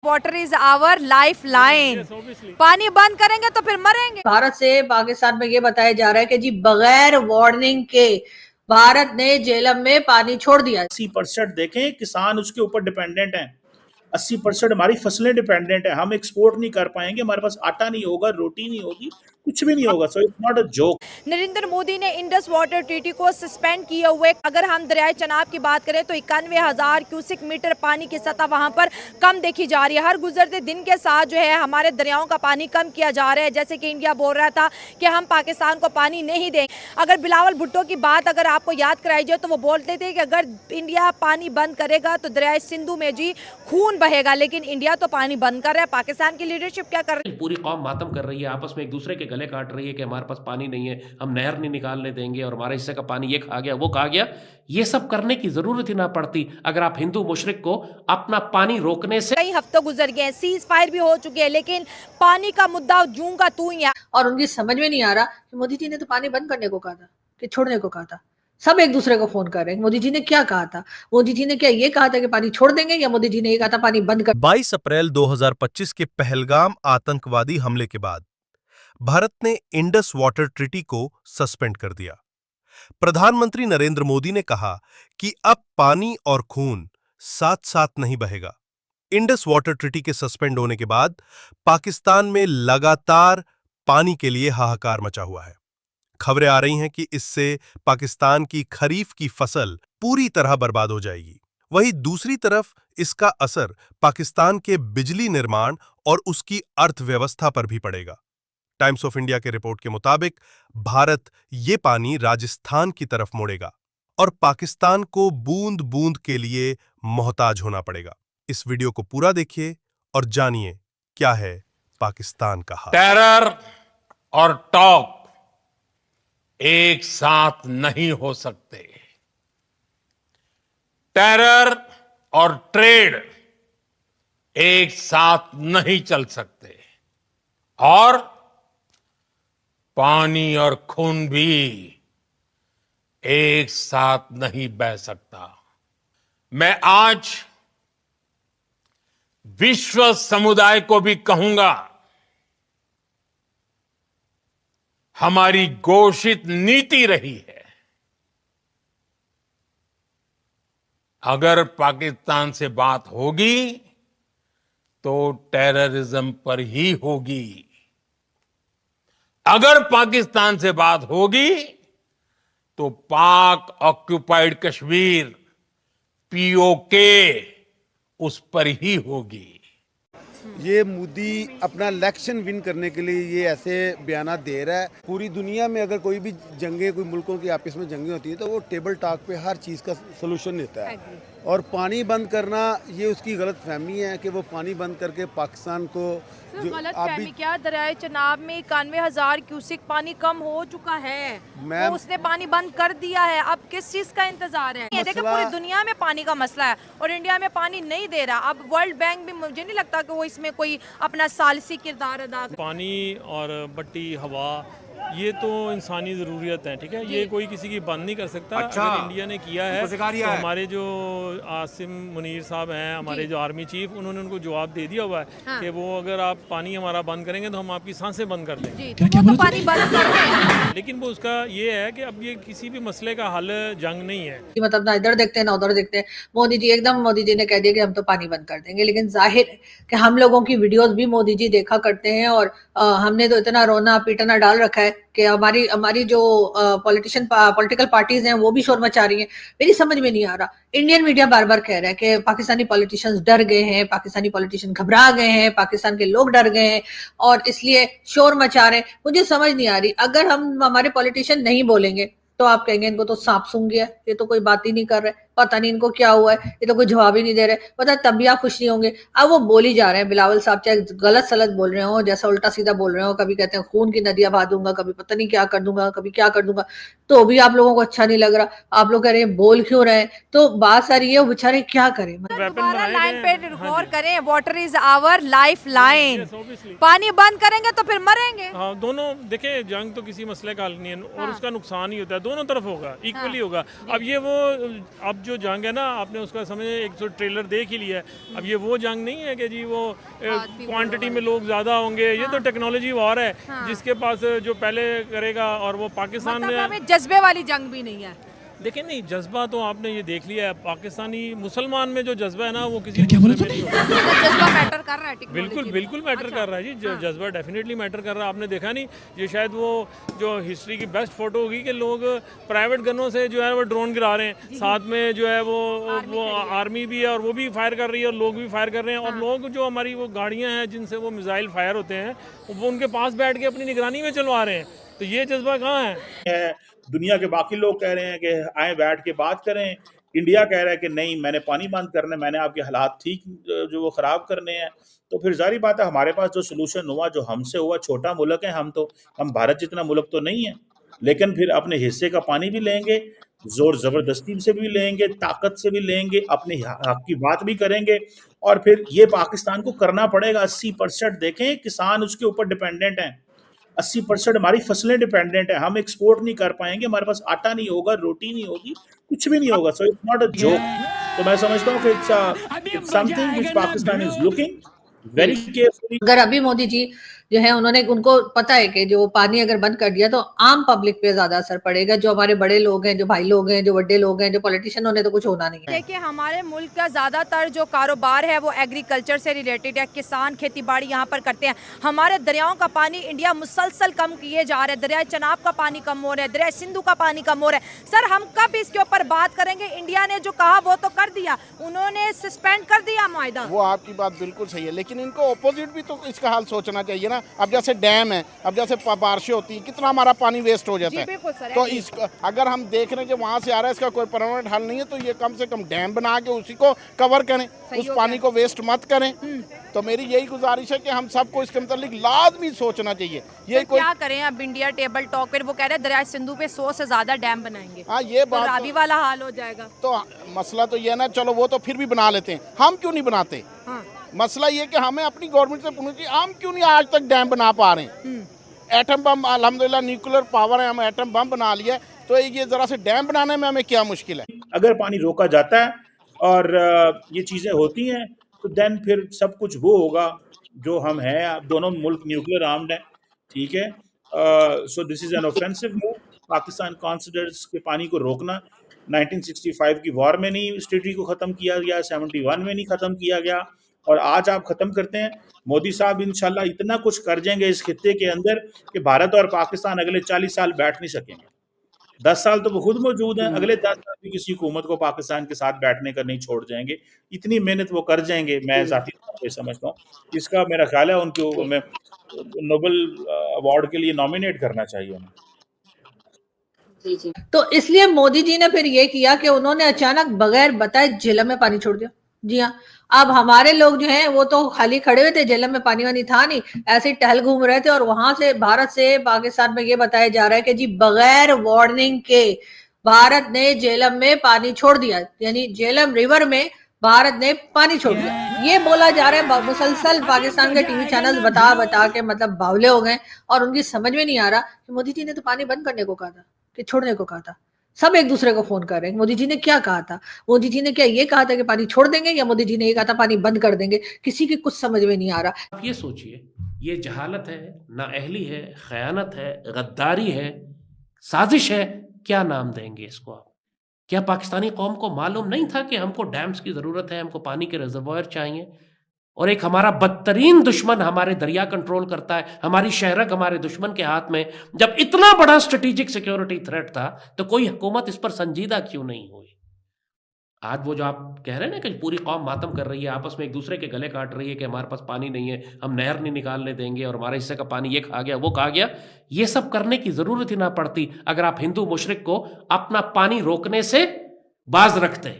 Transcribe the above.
Water is our lifeline. पानी बंद करेंगे तो फिर मरेंगे। भारत से पाकिस्तान में ये बताया जा रहा है कि जी बगैर वार्निंग के भारत ने झेलम में पानी छोड़ दिया। 80% देखें किसान उसके ऊपर डिपेंडेंट हैं। 80% हमारी फसलें डिपेंडेंट है। हम एक्सपोर्ट नहीं कर पाएंगे, हमारे पास आटा नहीं होगा, रोटी नहीं होगी, कुछ भी नहीं होगा। So it's not a joke. Narendra Modi ने इंडस वाटर ट्रीटी को सस्पेंड किए हुए, अगर हम दरियाए चनाब की बात करें तो 91,000 क्यूसिक मीटर पानी की सतह वहां पर कम देखी जा रही है। हर गुजरते दिन के साथ जो है हमारे दरियाओं का पानी कम किया जा रहा है। जैसे कि इंडिया बोल रहा था कि हम पाकिस्तान को पानी नहीं दें। अगर बिलावल भुट्टो की बात अगर आपको याद कराई जाए तो वो बोलते थे कि अगर इंडिया पानी बंद करेगा तो दरियाए सिंधु में जी खून बहेगा, लेकिन इंडिया तो पानी बंद कर रहा है। पाकिस्तान की लीडरशिप क्या कर रही है? पूरी कौम मातम कर रही है, आपस में एक दूसरे के गले काट रही है कि हमारे पास पानी नहीं है, हम नहर नहीं निकालने देंगे और हमारे हिस्से का पानी ये खा गया वो खा गया। ये सब करने की जरूरत ही ना पड़ती अगर आप हिंदू मुशरिक को अपना पानी रोकने से। कई हफ्तों गुजर गए, सीज फायर भी हो चुके हैं, लेकिन पानी का मुद्दा जूं का तू ही है। और उनकी समझ में नहीं आ रहा कि मोदी जी ने तो पानी बंद करने को कहा था कि छोड़ने को कहा था। सब एक दूसरे को फोन कर रहे हैं मोदी जी ने क्या कहा था। मोदी जी ने क्या ये कहा था कि पानी छोड़ देंगे, या मोदी जी ने ये कहा था पानी बंद कर। 22 अप्रैल 2025 के पहलगाम आतंकवादी हमले के बाद भारत ने इंडस वाटर ट्रीटी को सस्पेंड कर दिया। प्रधानमंत्री नरेंद्र मोदी ने कहा कि अब पानी और खून साथ साथ नहीं बहेगा। इंडस वाटर ट्रीटी के सस्पेंड होने के बाद पाकिस्तान में लगातार पानी के लिए हाहाकार मचा हुआ है। खबरें आ रही हैं कि इससे पाकिस्तान की खरीफ की फसल पूरी तरह बर्बाद हो जाएगी। वहीं दूसरी तरफ इसका असर पाकिस्तान के बिजली निर्माण और उसकी अर्थव्यवस्था पर भी पड़ेगा। टाइम्स ऑफ इंडिया के रिपोर्ट के मुताबिक भारत ये पानी राजस्थान की तरफ मोड़ेगा और पाकिस्तान को बूंद बूंद के लिए मोहताज होना पड़ेगा। इस वीडियो को पूरा देखिए और जानिए क्या है पाकिस्तान का हाल। टेरर और टॉक एक साथ नहीं हो सकते। टेरर और ट्रेड एक साथ नहीं चल सकते, और पानी और खून भी एक साथ नहीं बह सकता। मैं आज विश्व समुदाय को भी कहूंगा, हमारी घोषित नीति रही है, अगर पाकिस्तान से बात होगी तो टेररिज्म पर ही होगी। अगर पाकिस्तान से बात होगी तो पाक ऑक्युपाइड कश्मीर पीओके उस पर ही होगी। ये मोदी अपना इलेक्शन विन करने के लिए ये ऐसे बयान दे रहा है। पूरी दुनिया में अगर कोई भी जंगें, कोई मुल्कों की आपस में जंगें होती है तो वो टेबल टॉक पे हर चीज़ का सलूशन देता है। और पानी बंद करना ये उसकी गलत फहमी है कि वो पानी बंद करके पाकिस्तान को जो गलत फहमी क्या, दरियाए चनाब में 91,000 क्यूसिक पानी कम हो चुका है, तो उसने पानी बंद कर दिया है। अब किस चीज का इंतजार है? ये देखो पूरी दुनिया में पानी का मसला है और इंडिया में पानी नहीं दे रहा। अब वर्ल्ड बैंक भी मुझे नहीं लगता कि वो इसमें कोई अपना सालसी किरदार अदा कर। पानी और बट्टी हवा ये तो इंसानी ज़रूरियत है, ठीक है, ये कोई किसी की बंद नहीं कर सकता। अगर इंडिया ने किया है तो हमारे जो आसिम मुनीर साहब हैं, हमारे जो आर्मी चीफ, उन्होंने उनको जवाब दे दिया हुआ है कि वो अगर आप पानी हमारा बंद करेंगे तो हम आपकी सांसें बंद कर देंगे। तो पानी बंद कर दें। लेकिन वो उसका ये है कि अब ये किसी भी मसले का हल जंग नहीं है। मतलब ना इधर देखते हैं ना उधर देखते हैं। मोदी जी ने कह दिया कि हम तो पानी बंद कर देंगे, लेकिन जाहिर है कि हम लोगों की वीडियोस भी मोदी जी देखा करते हैं और हमने तो इतना रोना पीटना डाल रखा है कि हमारी जो पॉलिटिकल पार्टीज हैं वो भी शोर मचा रही हैं। मेरी समझ में नहीं आ रहा। इंडियन मीडिया बार बार कह रहा है कि पाकिस्तानी पॉलिटिशियंस डर गए हैं, पाकिस्तानी पॉलिटिशियन घबरा गए हैं, पाकिस्तान के लोग डर गए हैं और इसलिए शोर मचा रहे हैं। मुझे समझ नहीं आ रही। अगर हमारे पॉलिटिशियन नहीं बोलेंगे तो आप कहेंगे इनको तो सांप सूंघ गया, ये तो कोई बात ही नहीं कर रहे, पता नहीं इनको क्या हुआ है, ये तो कोई जवाब ही नहीं दे रहे। पता तब भी आप खुश नहीं होंगे। अब वो बोल ही जा रहे हैं। बिलावल साहब चाहे गलत सलत बोल रहे हो, जैसा उल्टा सीधा बोल रहे हो, कभी कहते हैं खून की नदियां बहा दूंगा, कभी पता नहीं क्या कर दूंगा, कभी क्या कर दूंगा, तो भी आप लोगों को अच्छा नहीं लग रहा। आप लोग कह रहे हैं बोल क्यों रहे हैं? तो बात सारी है वो बेचारे क्या करें। दोबारा लाइन पे गौर करें। Water is our lifeline. पानी बंद करेंगे तो फिर मरेंगे। हाँ, दोनों देखे, जंग तो किसी मसले का हल नहीं है और उसका नुकसान ही होता है, दोनों तरफ होगा, इक्वली होगा। अब ये वो अब जो जंग है ना, आपने उसका समझ एक तो ट्रेलर देख ही लिया है। अब ये वो जंग नहीं है कि जी वो क्वांटिटी में लोग ज़्यादा होंगे, ये तो टेक्नोलॉजी वॉर है। जिसके पास जो पहले करेगा, और वो पाकिस्तान मतलब में जज्बे वाली जंग भी नहीं है। देखिए नहीं, जज्बा तो आपने ये देख लिया है, पाकिस्तानी मुसलमान में जो जज्बा है ना वो किसी दूसरे में नहीं होता। जज्बा मैटर कर रहा है टेक्नोलॉजी में। बिल्कुल मैटर कर रहा है जी, जज्बा डेफिनेटली मैटर कर रहा है। आपने देखा नहीं, ये शायद वो जो हिस्ट्री की बेस्ट फोटो होगी कि लोग प्राइवेट गनों से जो है वो ड्रोन गिरा रहे हैं, साथ में जो है वो आर्मी भी है और वो भी फायर कर रही है और लोग भी फायर कर रहे हैं। और लोग जो हमारी वो गाड़ियाँ हैं जिनसे वो मिसाइल फायर होते हैं, वो उनके पास बैठ के अपनी निगरानी में चलवा रहे हैं। तो ये जज्बा कहाँ है? दुनिया के बाकी लोग कह रहे हैं कि आए बैठ के बात करें, इंडिया कह रहा है कि नहीं मैंने पानी बंद करना है, मैंने आपके हालात ठीक जो वो ख़राब करने हैं। तो फिर जाहिर बात है हमारे पास जो सोल्यूशन हुआ, जो हमसे हुआ, छोटा मुल्क है हम भारत जितना मुल्क तो नहीं है, लेकिन फिर अपने हिस्से का पानी भी लेंगे, जोर ज़बरदस्ती से भी लेंगे, ताकत से भी लेंगे, अपने हक की बात भी करेंगे। और फिर ये पाकिस्तान को करना पड़ेगा। 80% देखें किसान उसके ऊपर डिपेंडेंट हैं, 80% हमारी फसलें डिपेंडेंट है। हम एक्सपोर्ट नहीं कर पाएंगे, हमारे पास आटा नहीं होगा, रोटी नहीं होगी, कुछ भी नहीं होगा। So it's not a joke. तो मैं समझता हूँ कि it's something which Pakistan is looking very carefully. अगर अभी मोदी जी जो है उनको पता है कि जो पानी अगर बंद कर दिया तो आम पब्लिक पे ज्यादा असर पड़ेगा। जो हमारे बड़े लोग हैं, जो भाई लोग हैं, जो बड़े लोग हैं, जो पॉलिटिशियन, होने तो कुछ होना नहीं है। देखिए हमारे मुल्क का ज़्यादातर जो कारोबार है वो एग्रीकल्चर से रिलेटेड है। किसान खेती बाड़ी यहाँ पर करते हैं। हमारे दरियाओं का पानी इंडिया मुसलसल कम किए जा रहे हैं। दरिया चनाब का पानी कम हो रहा है, दरिया सिंधु का पानी कम हो रहा है। सर हम कब इसके ऊपर बात करेंगे? इंडिया ने जो कहा वो तो कर दिया, उन्होंने सस्पेंड कर दिया मुआहिदा। वो आपकी बात बिल्कुल सही है, लेकिन इनको ऑपोजिट भी तो इसका हाल सोचना चाहिए ना। अब जैसे डैम है, अब जैसे बारिशें होती हैं, कितना हमारा पानी वेस्ट हो जाता है। तो इस अगर हम देख रहे हैं कि वहाँ से आ रहा है, इसका कोई परमानेंट हल नहीं है, तो ये कम से कम डैम बना के उसी को कवर करें, उस पानी को वेस्ट मत करें। तो मेरी यही गुजारिश है कि हम सबको इसके मतलब लाजमी सोचना चाहिए। ये तो क्या करें? अब इंडिया टेबल टॉक पर वो कह रहे हैं दरिया सिंधु पे 100 से ज्यादा डैम बनाएंगे। हाँ, ये बात रावी वाला हाल हो जाएगा। तो मसला तो ये ना, चलो वो तो फिर भी बना लेते हैं, हम क्यों नहीं बनाते? मसला ये कि हमें अपनी गवर्नमेंट से पूछना चाहिए, हम क्यों नहीं आज तक डैम बना पा रहे हैं। एटम बम अल्हम्दुलिल्लाह न्यूक्लियर पावर है, हम एटम बम बना लिया, तो ये जरा से डैम बनाने में हमें क्या मुश्किल है? अगर पानी रोका जाता है और ये चीज़ें होती हैं तो देन फिर सब कुछ वो होगा जो हम हैं। दोनों मुल्क न्यूक्लियर आर्म्ड हैं, ठीक है। So this is an offensive move. Pakistan considers के पानी को रोकना 1965 की वॉर में नहीं इस ट्रीटी को ख़त्म किया गया, 71 में नहीं ख़त्म किया गया, और आज आप ख़त्म करते हैं। मोदी साहब इंशाल्लाह इतना कुछ कर जाएंगे इस खित्ते के अंदर कि भारत और पाकिस्तान अगले 40 साल बैठ नहीं सकेंगे। 10 साल तो वो खुद मौजूद हैं, अगले 10 साल भी किसी हुकूमत को पाकिस्तान के साथ बैठने का नहीं छोड़ जाएंगे। इतनी मेहनत वो कर जाएंगे, मैं ज़ाती तौर पे समझता हूँ। इसका मेरा ख्याल है उनको हमें नोबेल अवार्ड के लिए नॉमिनेट करना चाहिए उन्हें। तो इसलिए मोदी जी ने फिर ये किया कि उन्होंने अचानक बगैर बताए झेलम में पानी छोड़ दिया। जी हाँ, अब हमारे लोग जो हैं वो तो खाली खड़े हुए थे, झेलम में पानी वानी था नहीं, ऐसे ही टहल घूम रहे थे। और वहां से भारत से पाकिस्तान में ये बताया जा रहा है कि जी बगैर वार्निंग के भारत ने झेलम में पानी छोड़ दिया, यानी झेलम रिवर में भारत ने पानी छोड़ दिया। ये बोला जा रहा है। मुसलसल पाकिस्तान के टीवी चैनल्स बता के मतलब बावले हो गए और उनकी समझ में नहीं आ रहा कि मोदी जी ने तो पानी बंद करने को कहा था कि छोड़ने को कहा था। सब एक दूसरे को फोन कर रहे हैं, मोदी जी ने क्या कहा था? मोदी जी ने क्या ये कहा था कि पानी छोड़ देंगे, या मोदी जी ने ये कहा था पानी बंद कर देंगे? किसी की कुछ समझ में नहीं आ रहा। आप ये सोचिए, ये जहालत है, नाअहली है, खयानत है, गद्दारी है, साजिश है, क्या नाम देंगे इसको आप? क्या पाकिस्तानी कौम को मालूम नहीं था कि हमको डैम्स की ज़रूरत है, हमको पानी के रिजर्वायर चाहिए? और एक हमारा बदतरीन दुश्मन हमारे दरिया कंट्रोल करता है, हमारी शहरक हमारे दुश्मन के हाथ में। जब इतना बड़ा स्ट्रेटेजिक सिक्योरिटी थ्रेट था तो कोई हुकूमत इस पर संजीदा क्यों नहीं हुई? आज वो जो आप कह रहे हैं ना कि पूरी कौम मातम कर रही है, आपस में एक दूसरे के गले काट रही है कि हमारे पास पानी नहीं है, हम नहर नहीं निकालने देंगे और हमारे हिस्से का पानी ये खा गया वो खा गया, ये सब करने की ज़रूरत ही ना पड़ती अगर आप हिंदू मुशरिक को अपना पानी रोकने से बाज रखते।